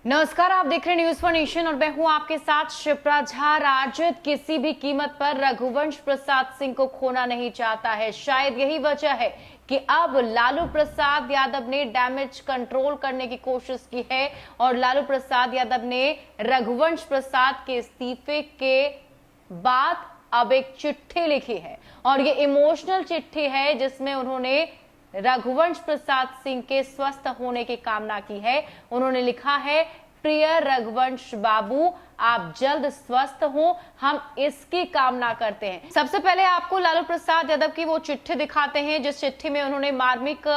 नमस्कार, आप देख रहे हैं न्यूज फॉर नेशन और मैं हूं आपके साथ शिप्रा झा। राजद किसी भी कीमत पर रघुवंश प्रसाद सिंह को खोना नहीं चाहता है। शायद यही वजह है कि अब लालू प्रसाद यादव ने डैमेज कंट्रोल करने की कोशिश की है और लालू प्रसाद यादव ने रघुवंश प्रसाद के इस्तीफे के बाद अब एक चिट्ठी लिखी है और ये इमोशनल चिट्ठी है जिसमें उन्होंने रघुवंश प्रसाद सिंह के स्वस्थ होने की कामना की है। उन्होंने लिखा है, प्रिय रघुवंश बाबू, आप जल्द स्वस्थ हो, हम इसकी कामना करते हैं। सबसे पहले आपको लालू प्रसाद यादव की वो चिट्ठी दिखाते हैं जिस चिट्ठी में उन्होंने मार्मिक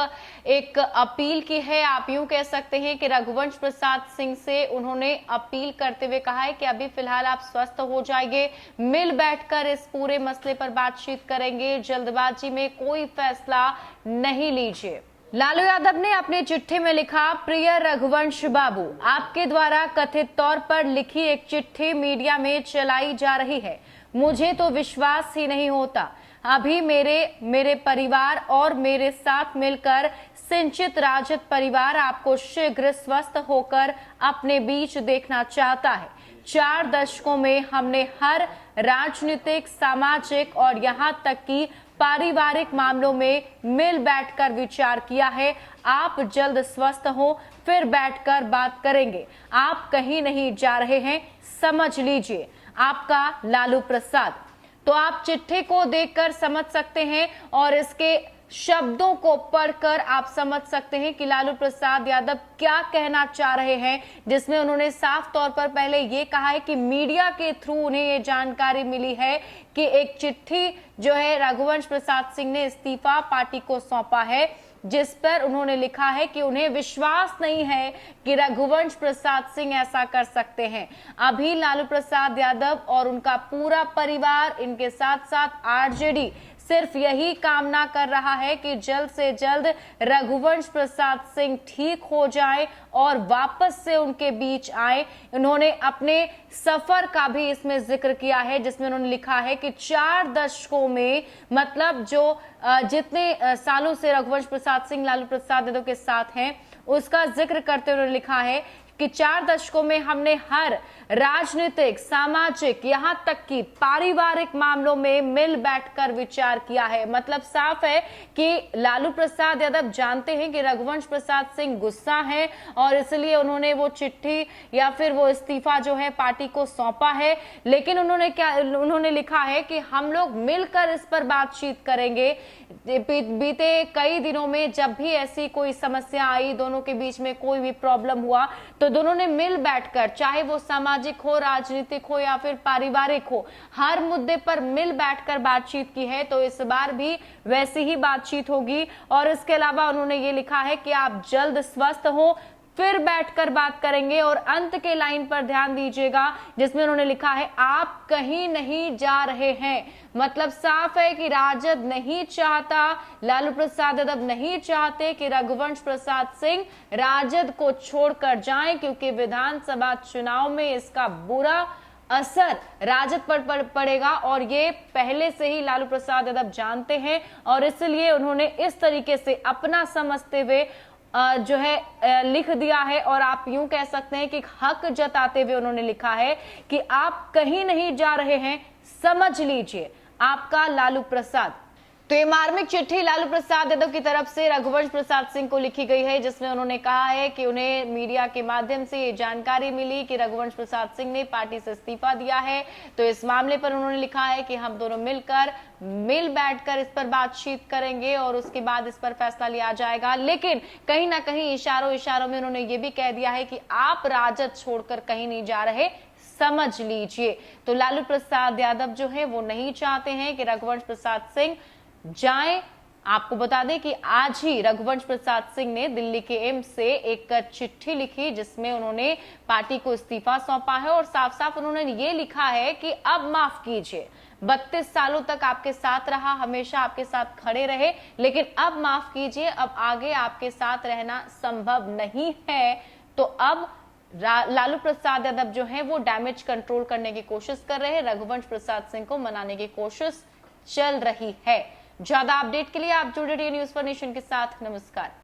एक अपील की है। आप यूं कह सकते हैं कि रघुवंश प्रसाद सिंह से उन्होंने अपील करते हुए कहा है कि अभी फिलहाल आप स्वस्थ हो जाएंगे, मिल बैठकर इस पूरे मसले पर बातचीत करेंगे, जल्दबाजी में कोई फैसला नहीं लीजिए। लालू यादव ने अपनी चिट्ठी में लिखा, प्रिय रघुवंश बाबू, आपके द्वारा कथित तौर पर लिखी एक चिट्ठी मीडिया में चलाई जा रही है। मुझे तो विश्वास ही नहीं होता। अभी मेरे परिवार और मेरे साथ मिलकर सिंचित राजद परिवार आपको शीघ्र स्वस्थ होकर अपने बीच देखना चाहता है। 4 दशकों में हमने हर राजनीतिक, सामाजिक और यहाँ तक कि पारिवारिक मामलों में मिल बैठकर विचार किया है। आप जल्द स्वस्थ हो, फिर बैठकर बात करेंगे। आप कहीं नहीं जा रहे हैं, समझ लीजिए। आपका लालू प्रसाद। तो आप चिट्ठी को देखकर समझ सकते हैं और इसके शब्दों को पढ़कर आप समझ सकते हैं कि लालू प्रसाद यादव क्या कहना चाह रहे हैं, जिसमें उन्होंने साफ तौर पर पहले ये कहा है कि मीडिया के थ्रू उन्हें ये जानकारी मिली है कि एक चिट्ठी जो है रघुवंश प्रसाद सिंह ने इस्तीफा पार्टी को सौंपा है, जिस पर उन्होंने लिखा है कि उन्हें विश्वास नहीं है कि रघुवंश प्रसाद सिंह ऐसा कर सकते हैं। अभी लालू प्रसाद यादव और उनका पूरा परिवार, इनके साथ साथ आरजेडी सिर्फ यही कामना कर रहा है कि जल्द से जल्द रघुवंश प्रसाद सिंह ठीक हो जाए और वापस से उनके बीच आए। उन्होंने अपने सफर का भी इसमें जिक्र किया है जिसमें उन्होंने लिखा है कि 4 दशकों में, मतलब जो जितने सालों से रघुवंश प्रसाद सिंह लालू प्रसाद यादव के साथ हैं, उसका जिक्र करते हुए उन्होंने लिखा है कि 4 दशकों में हमने हर राजनीतिक, सामाजिक, यहाँ तक कि पारिवारिक मामलों में मिल बैठकर विचार किया है। मतलब साफ है कि लालू प्रसाद यादव जानते हैं कि रघुवंश प्रसाद सिंह गुस्सा है और इसलिए उन्होंने वो चिट्ठी या फिर वो इस्तीफा जो है पार्टी को सौंपा है। लेकिन उन्होंने लिखा है कि हम लोग मिलकर इस पर बातचीत करेंगे। बीते कई दिनों में जब भी ऐसी कोई समस्या आई, दोनों के बीच में कोई भी प्रॉब्लम हुआ, तो दोनों ने मिल बैठकर, चाहे वो सामाजिक हो, राजनीतिक हो या फिर पारिवारिक हो, हर मुद्दे पर मिल बैठकर बातचीत की है। तो इस बार भी वैसी ही बातचीत होगी। और इसके अलावा उन्होंने ये लिखा है कि आप जल्द स्वस्थ हो, फिर बैठकर बात करेंगे। और अंत के लाइन पर ध्यान दीजिएगा जिसमें उन्होंने लिखा है, आप कहीं नहीं जा रहे हैं। मतलब साफ है कि राजद नहीं चाहता, लालू प्रसाद यादव नहीं चाहते कि रघुवंश प्रसाद सिंह राजद को छोड़कर जाएं, क्योंकि विधानसभा चुनाव में इसका बुरा असर राजद पर पड़ेगा और ये पहले से ही लालू प्रसाद यादव जानते हैं। और इसलिए उन्होंने इस तरीके से अपना समझते हुए जो है लिख दिया है। और आप यूं कह सकते हैं कि हक जताते हुए उन्होंने लिखा है कि आप कहीं नहीं जा रहे हैं, समझ लीजिए। आपका लालू प्रसाद। तो ये मार्मिक चिट्ठी लालू प्रसाद यादव की तरफ से रघुवंश प्रसाद सिंह को लिखी गई है जिसमें उन्होंने कहा है कि उन्हें मीडिया के माध्यम से ये जानकारी मिली कि रघुवंश प्रसाद सिंह ने पार्टी से इस्तीफा दिया है। तो इस मामले पर उन्होंने लिखा है कि हम दोनों मिल बैठकर इस पर बातचीत करेंगे और उसके बाद इस पर फैसला लिया जाएगा। लेकिन कहीं ना कहीं इशारों में उन्होंने ये भी कह दिया है कि आप राजद छोड़कर कहीं नहीं जा रहे, समझ लीजिए। तो लालू प्रसाद यादव जो है वो नहीं चाहते हैं कि रघुवंश प्रसाद सिंह जाएं। आपको बता दें कि आज ही रघुवंश प्रसाद सिंह ने दिल्ली के एम्स से एक चिट्ठी लिखी जिसमें उन्होंने पार्टी को इस्तीफा सौंपा है और साफ साफ उन्होंने ये लिखा है कि अब माफ कीजिए, 32 सालों तक आपके साथ रहा, हमेशा आपके साथ खड़े रहे, लेकिन अब माफ कीजिए, अब आगे आपके साथ रहना संभव नहीं है। तो अब लालू प्रसाद यादव जो है वो डैमेज कंट्रोल करने की कोशिश कर रहे हैं, रघुवंश प्रसाद सिंह को मनाने की कोशिश चल रही है। ज्यादा अपडेट के लिए आप जुड़े रहिए न्यूज फॉर नेशन के साथ। नमस्कार।